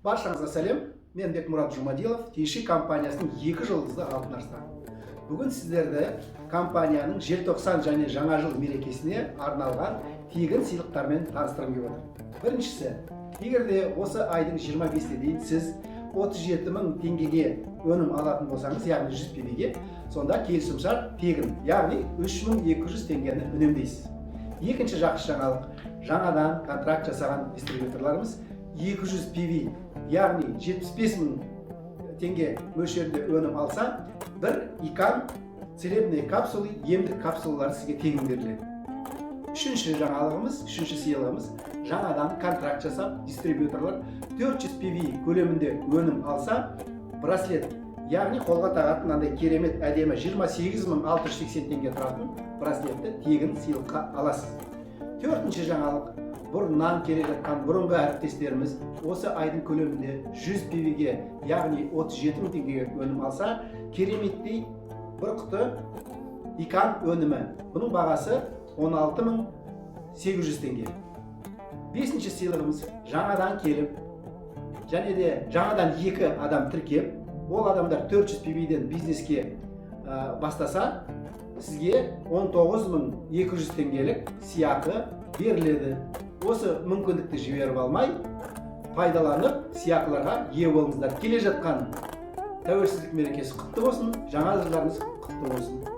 Баршаңызға сәлем. Мен Бекмұрат Жұмадилов, Тиши компаниясының 2 жылдызды алтын арыстан. Бүгін сіздерді компанияның желтоқсан және жаңа жыл мерекесіне арналған тегін сыйлықтармен таныстырғым келіп отыр. Біріншісі, егерде осы айдың 25-іне дейін сіз 37 000 теңгеге өнім алатын болсаңыз, яғни 100 пб-ге, сонда келісімшарт тегін, яғни 3200 теңгені үнемдейсіз. Екінші жақсы жаңалық, жаңадан контракт жасаған дистрибьюторларымыз 200 пб, яғни 75 000 теңге мөлшерінде өнім алса, бір икан целебные капсулы, емдік капсулалар сізге тегін беріледі. Үшінші жаңалығымыз, үшінші сыйлығымыз, жаңадан контракт жасап, дистрибьюторлар 400 пб көлемінде өнім алса, браслет, яғни қолға тағатын андай керемет әдемі 28 680 теңге тұратын браслетті тегін сыйлыққа аласыз. Төртінші жаңалық, бұрыннан келе жатқан бұрынғы әріптестеріміз осы айдың көлемінде 100 пб-ге, яғни 37 000 теңгеге өнім алса, кереметтей бір құты икан өнімі. Бұның бағасы 16 800 теңге. Бесінші сыйлығымыз, жаңадан келіп, және де жаңадан 2 адам тіркеп, ол адамдар 400 пб-ден бизнеске бастаса, сізге 19 200 теңгелік сыйақы беріледі. Осы мүмкіндікті жіберіп алмай, пайдаланып, сыйақыларға ие болыңыздар. Келе жатқан тәуелсіздік мерекесі құтты болсын, жаңа жылдарыңыз құтты болсын.